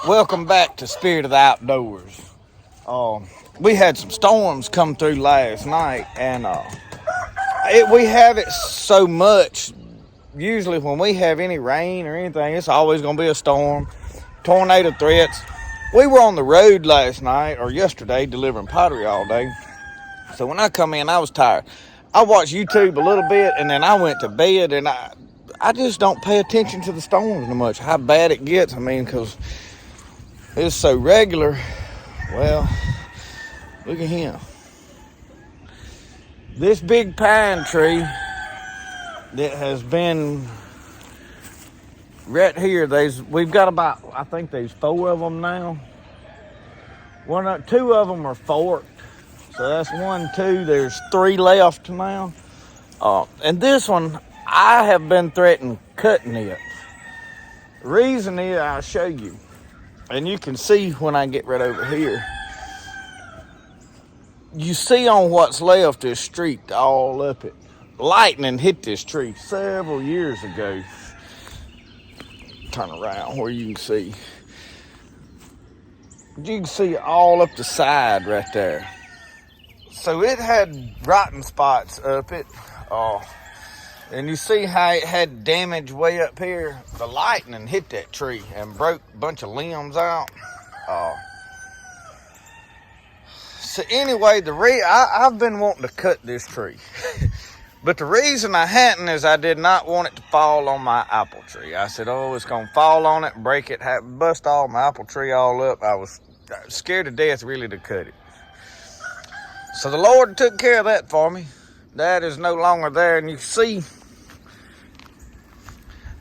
Welcome back to Spirit of the Outdoors. We had some storms come through last night, and we have it so much. Usually when we have any rain or anything, it's always going to be a storm, tornado threats. We were on the road last night or yesterday delivering pottery all day. So when I come in, I was tired. I watched YouTube a little bit, and then I went to bed, and I just don't pay attention to the storms no much, how bad it gets. I mean, because it's so regular. Well, look at him. This big pine tree that has been right here, we've got about, I think there's 4 of them now. Two of them are forked. So that's 1, 2, there's 3 left now. And this one, I have been threatening cutting it. The reason is, I'll show you. And you can see when I get right over here. You see on what's left this streak all up it. Lightning hit this tree several years ago. Turn around where you can see. You can see all up the side right there. So it had rotten spots up it. And you see how it had damage way up here? The lightning hit that tree and broke a bunch of limbs out. So anyway, I've been wanting to cut this tree. But the reason I hadn't is I did not want it to fall on my apple tree. I said, it's going to fall on it and break it, bust all my apple tree all up. I was scared to death really to cut it. So the Lord took care of that for me. That is no longer there. And you see,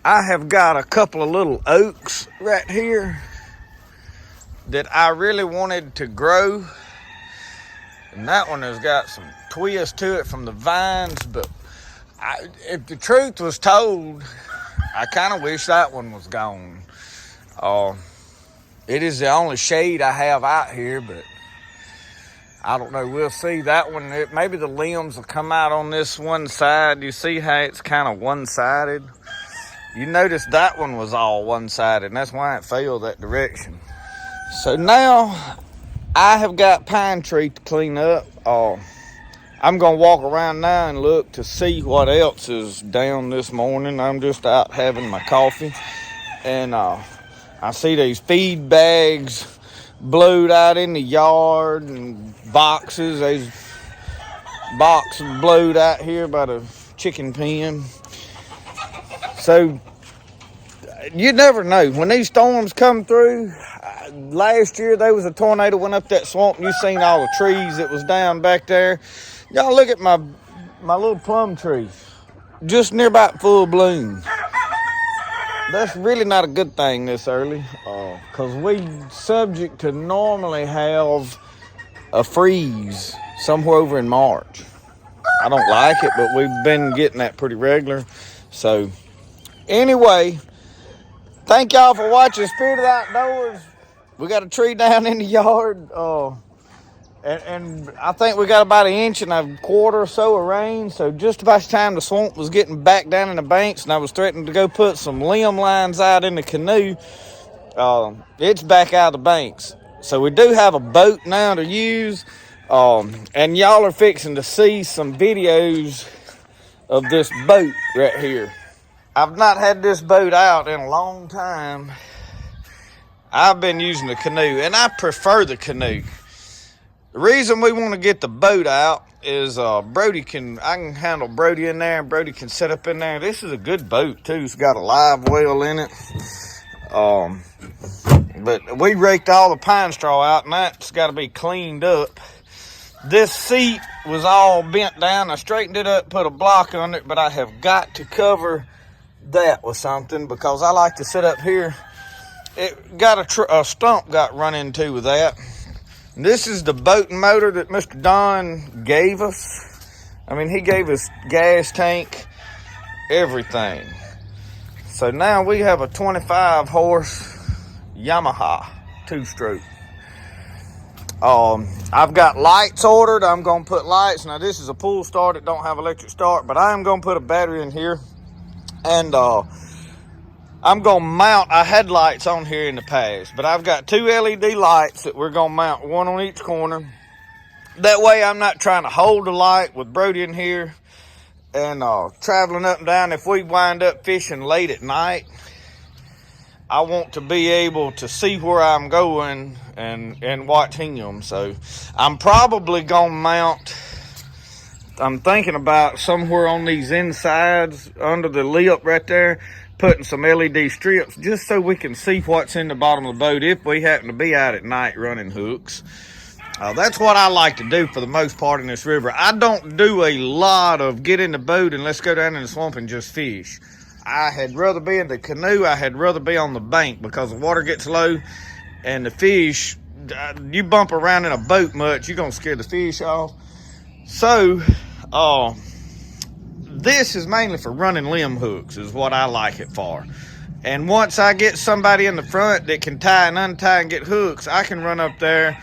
I have got a couple of little oaks right here that I really wanted to grow. And that one has got some twist to it from the vines. But if the truth was told, I kind of wish that one was gone. It is the only shade I have out here, but I don't know. We'll see. That one, maybe the limbs will come out on this one side. You see how it's kind of one-sided? You notice that one was all one-sided, and that's why it fell that direction. So now I have got pine tree to clean up. I'm going to walk around now and look to see what else is down this morning. I'm just out having my coffee, and I see these feed bags blowed out in the yard and boxes. There's boxes blowed out here by the chicken pen. So you never know when these storms come through. Last year there was a tornado went up that swamp, and you seen all the trees that was down back there. Y'all look at my little plum tree, just near about full bloom. That's really not a good thing this early, because we subject to normally have a freeze somewhere over in March. I don't like it, but we've been getting that pretty regular. So anyway, thank y'all for watching Spirit of the Outdoors. We got a tree down in the yard, and I think we got about 1.25 inches or so of rain. So just about the time the swamp was getting back down in the banks, and I was threatening to go put some limb lines out in the canoe, it's back out of the banks. So we do have a boat now to use, and y'all are fixing to see some videos of this boat right here. I've not had this boat out in a long time. I've been using the canoe, and I prefer the canoe. The reason we want to get the boat out is I can handle Brody in there, and Brody can sit up in there. This is a good boat too. It's got a live well in it. But we raked all the pine straw out, and that's got to be cleaned up. This seat was all bent down. I straightened it up, put a block on it, but I have got to cover that with something because I like to sit up here. It got a stump got run into with that. This is the boating motor that Mr. Don gave us. I mean, he gave us gas tank, everything. So now we have a 25 horse Yamaha 2-stroke. I've got lights ordered. I'm going to put lights. Now this is a pull start. It don't have electric start, but I am going to put a battery in here. And I'm gonna mount, I had lights on here in the past, but I've got 2 LED lights that we're gonna mount, one on each corner. That way I'm not trying to hold the light with Brody in here and traveling up and down. If we wind up fishing late at night, I want to be able to see where I'm going and watch him. So I'm probably gonna mount, I'm thinking about somewhere on these insides under the lip right there, putting some LED strips just so we can see what's in the bottom of the boat if we happen to be out at night running hooks. That's what I like to do for the most part in this river. I don't do a lot of get in the boat and let's go down in the swamp and just fish. I had rather be in the canoe. I had rather be on the bank because the water gets low and the fish, you bump around in a boat much, you're going to scare the fish off. So, this is mainly for running limb hooks is what I like it for. And once I get somebody in the front that can tie and untie and get hooks, I can run up there,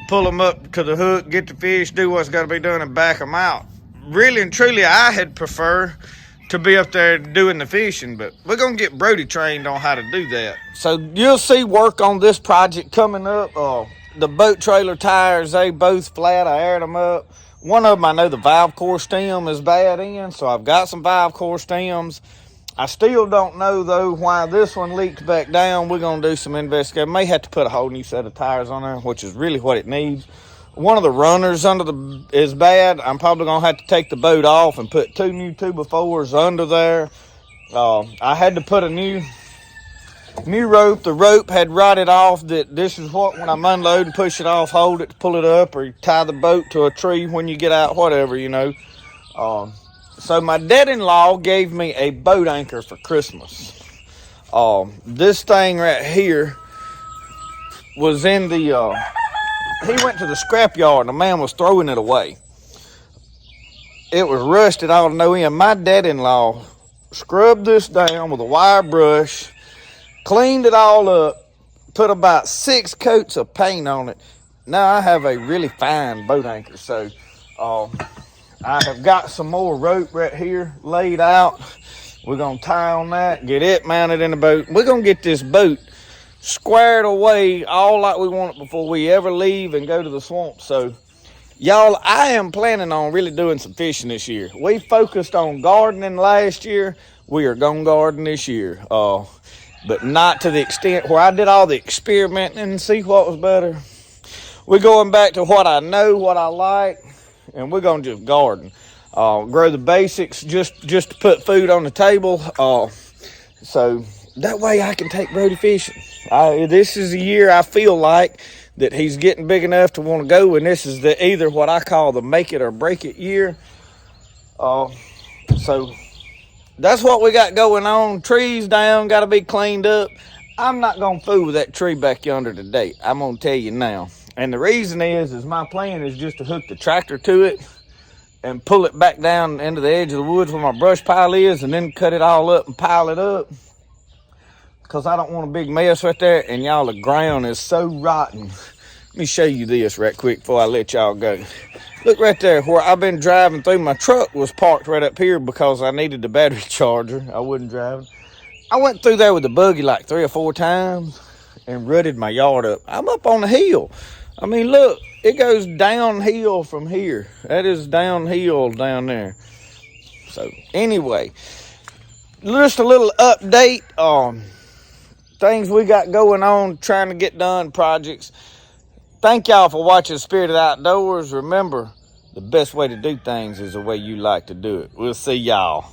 pull them up to the hook, get the fish, do what's got to be done, and back them out. Really and truly, I had prefer to be up there doing the fishing, but we're going to get Brody trained on how to do that. So you'll see work on this project coming up. The boat trailer tires, they both flat. I aired them up. One of them, I know the valve core stem is bad in, so I've got some valve core stems. I still don't know, though, why this one leaked back down. We're going to do some investigating. May have to put a whole new set of tires on there, which is really what it needs. One of the runners is bad. I'm probably going to have to take the boat off and put 2 new 2x4s under there. I had to put a new rope. The rope had rotted off. That this is what, when I'm unloading, push it off, hold it to pull it up, or tie the boat to a tree when you get out, whatever, you know. So my dad-in-law gave me a boat anchor for Christmas. This thing right here was in the, he went to the scrapyard and the man was throwing it away. It was rusted all to no end. My dad-in-law scrubbed this down with a wire brush, cleaned it all up, put about 6 coats of paint on it. Now I have a really fine boat anchor. So I have got some more rope right here laid out. We're going to tie on that, get it mounted in the boat. We're going to get this boat squared away all like we want it before we ever leave and go to the swamp. So, y'all, I am planning on really doing some fishing this year. We focused on gardening last year. We are going to garden this year. But not to the extent where I did all the experimenting and see what was better. We're going back to what I know, what I like, and we're going to just garden. Grow the basics just to put food on the table. So that way I can take Brody fishing. This is a year I feel like that he's getting big enough to want to go, and this is either what I call the make it or break it year. So that's what we got going on. Trees down, got to be cleaned up. I'm not going to fool with that tree back yonder today. I'm going to tell you now. And the reason is my plan is just to hook the tractor to it and pull it back down into the edge of the woods where my brush pile is, and then cut it all up and pile it up. Because I don't want a big mess right there, and y'all, the ground is so rotten. Let me show you this right quick before I let y'all go. Look right there, where I've been driving through. My truck was parked right up here because I needed the battery charger. I wasn't driving. I went through there with the buggy like 3 or 4 times and rutted my yard up. I'm up on the hill. I mean, look, it goes downhill from here. That is downhill down there. So, anyway, just a little update on things we got going on, trying to get done, projects. Thank y'all for watching Spirited Outdoors. Remember, the best way to do things is the way you like to do it. We'll see y'all.